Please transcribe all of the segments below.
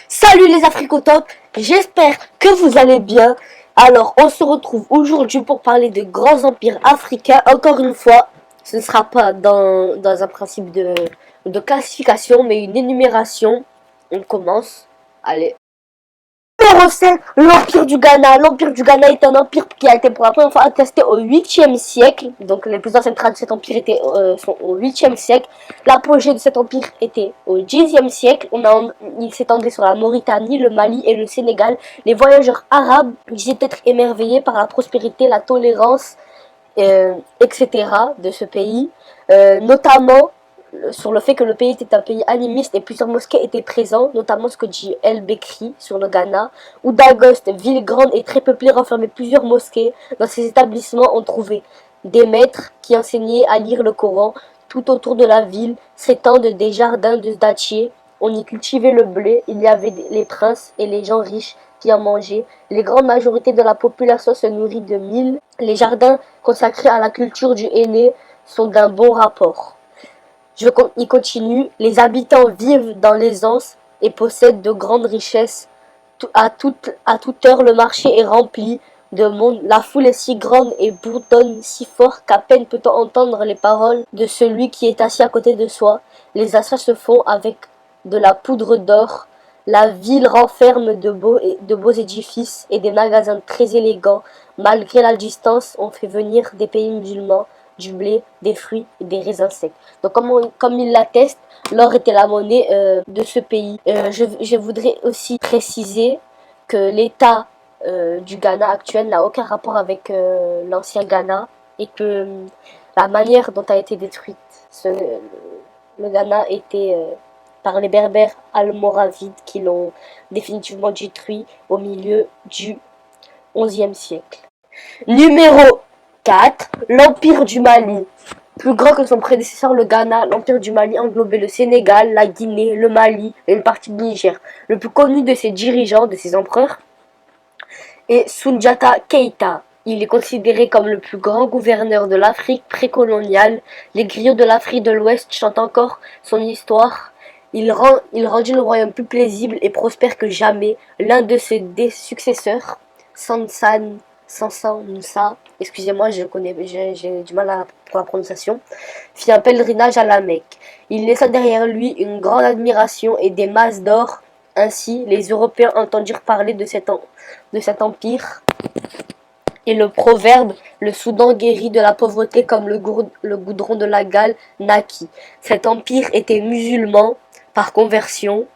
Salut les Africotopes, j'espère que vous allez bien. Alors, on se retrouve aujourd'hui pour parler de grands empires africains. Encore une fois, ce ne sera pas dans un principe de classification, mais une énumération. On commence. Allez. Numéro 5, l'Empire du Ghana. L'Empire du Ghana est un empire qui a été pour la première fois attesté au 8e siècle. Donc les plus anciennes traces de cet empire sont au 8e siècle. L'apogée de cet empire était au 10e siècle. Il s'étendait sur la Mauritanie, le Mali et le Sénégal. Les voyageurs arabes disaient être émerveillés par la prospérité, la tolérance, etc. de ce pays. Notamment sur le fait que le pays était un pays animiste et plusieurs mosquées étaient présentes, notamment ce que dit El Bekri sur le Ghana, où d'Auguste, ville grande et très peuplée, renfermait plusieurs mosquées. Dans ces établissements, on trouvait des maîtres qui enseignaient à lire le Coran. Tout autour de la ville s'étendent des jardins de dattiers. On y cultivait le blé, il y avait les princes et les gens riches qui en mangeaient. Les grandes majorités de la population se nourrit de mil. Les jardins consacrés à la culture du Henné sont d'un bon rapport. Il continue. Les habitants vivent dans l'aisance et possèdent de grandes richesses. À toute heure, le marché est rempli de monde. La foule est si grande et bourdonne si fort qu'à peine peut-on entendre les paroles de celui qui est assis à côté de soi. Les achats se font avec de la poudre d'or. La ville renferme de beaux édifices et des magasins très élégants. Malgré la distance, on fait venir des pays musulmans du blé, des fruits et des raisins secs. Donc comme il l'atteste, l'or était la monnaie de ce pays. Je voudrais aussi préciser que l'état du Ghana actuel n'a aucun rapport avec l'ancien Ghana et que la manière dont a été détruite le Ghana était par les Berbères almoravides qui l'ont définitivement détruit au milieu du XIe siècle. Numéro 4, l'Empire du Mali. Plus grand que son prédécesseur le Ghana, l'Empire du Mali englobait le Sénégal, la Guinée, le Mali et une partie du Niger. Le plus connu de ses dirigeants, de ses empereurs, est Soundiata Keïta. Il est considéré comme le plus grand gouverneur de l'Afrique précoloniale. Les griots de l'Afrique de l'Ouest chantent encore son histoire. Il rendit le royaume plus paisible et prospère que jamais. L'un de ses successeurs, Sansa Moussa, excusez-moi, j'ai du mal pour la prononciation, fit un pèlerinage à la Mecque. Il laissa derrière lui une grande admiration et des masses d'or. Ainsi, les Européens entendirent parler de cet empire. Et le proverbe « Le Soudan guérit de la pauvreté comme le goudron de la Galle » naquit. Cet empire était musulman par conversion.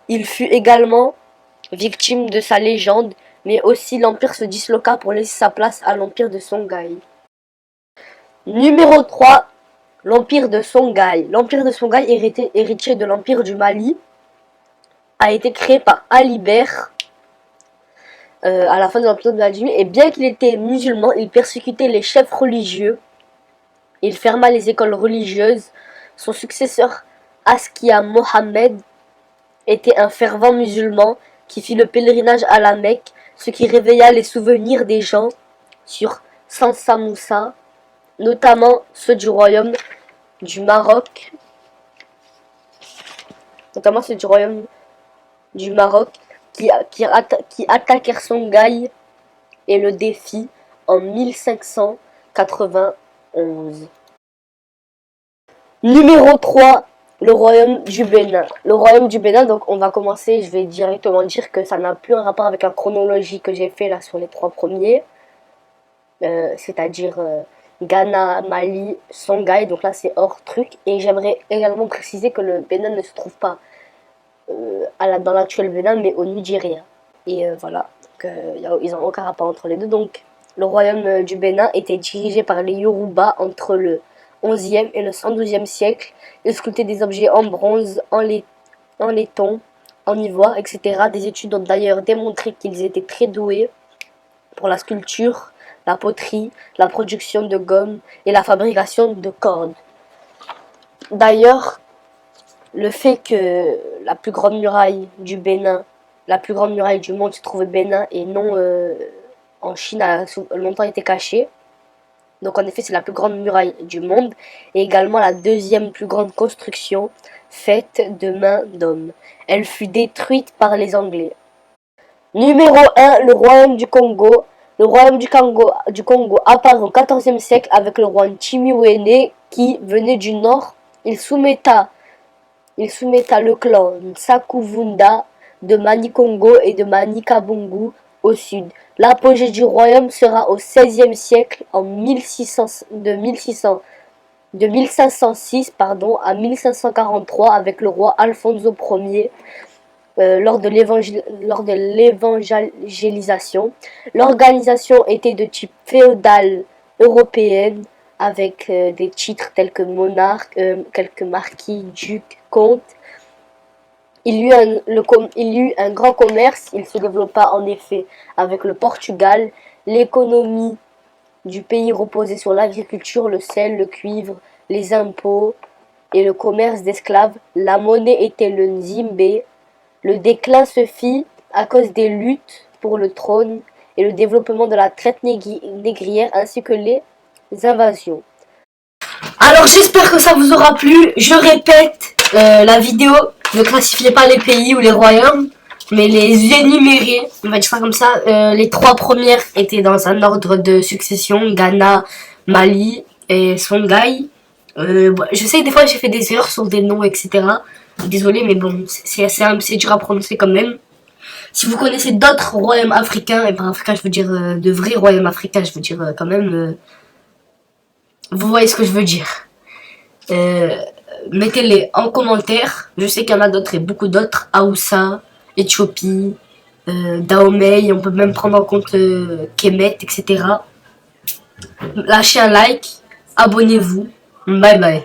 Il fut également victime de sa légende, mais aussi l'empire se disloqua pour laisser sa place à l'empire de Songhai. Numéro 3, l'empire de Songhai. L'empire de Songhai, héritier de l'empire du Mali, a été créé par Alibert à la fin de l'empire de l'Algérie, et bien qu'il était musulman, il persécutait les chefs religieux, il ferma les écoles religieuses. Son successeur, Askia Mohammed, était un fervent musulman qui fit le pèlerinage à la Mecque, ce qui réveilla les souvenirs des gens sur Sansa Moussa, notamment ceux du royaume du Maroc, qui attaquèrent Songhai et le défi en 1591. Numéro 3, le royaume du Bénin. Le royaume du Bénin, donc on va commencer, je vais directement dire que ça n'a plus un rapport avec la chronologie que j'ai fait là sur les 3 premiers, c'est-à-dire Ghana, Mali, Songhai, donc là c'est hors truc. Et j'aimerais également préciser que le Bénin ne se trouve pas dans l'actuel Bénin, mais au Nigeria. Et voilà, ils n'ont aucun rapport entre les deux. Donc le royaume du Bénin était dirigé par les Yoruba entre le 11e et le 112e siècle. Ils sculptaient des objets en bronze, en laiton, en ivoire, etc. Des études ont d'ailleurs démontré qu'ils étaient très doués pour la sculpture, la poterie, la production de gomme et la fabrication de cordes. D'ailleurs, le fait que la plus grande muraille du Bénin, la plus grande muraille du monde se trouve au Bénin et non en Chine a longtemps été cachée. Donc en effet, c'est la plus grande muraille du monde et également la deuxième plus grande construction. faite de main d'homme. Elle fut détruite par les Anglais. Numéro 1, le royaume du Congo. Le royaume du Congo apparaît au XIVe siècle avec le roi Tshimiwene qui venait du nord. Il soumetta le clan Sakuvunda de Manikongo et de Manikabungu au sud. L'apogée du royaume sera au XVIe siècle de 1506 à 1543 avec le roi Alfonso Ier lors de l'évangélisation. L'organisation était de type féodal européenne avec des titres tels que monarque, quelques marquis, ducs, comtes. Il y eut un grand commerce, il se développa en effet avec le Portugal. L'économie du pays reposait sur l'agriculture, le sel, le cuivre, les impôts et le commerce d'esclaves. La monnaie était le nzimbe. Le déclin se fit à cause des luttes pour le trône et le développement de la traite négrière ainsi que les invasions. Alors j'espère que ça vous aura plu. Je répète la vidéo. Ne classifiez pas les pays ou les royaumes, mais les énumérer. On va dire ça comme ça. Les 3 premières étaient dans un ordre de succession. Ghana, Mali et Songhai. Je sais que des fois j'ai fait des erreurs sur des noms, etc. Désolé, mais bon, c'est dur à prononcer quand même. Si vous connaissez d'autres royaumes africains, et par africain je veux dire de vrais royaumes africains, je veux dire quand même... vous voyez ce que je veux dire. Mettez-les en commentaire. Je sais qu'il y en a d'autres et beaucoup d'autres. Aoussa, Éthiopie, Dahomey, on peut même prendre en compte Kemet, etc. Lâchez un like, abonnez-vous. Bye bye.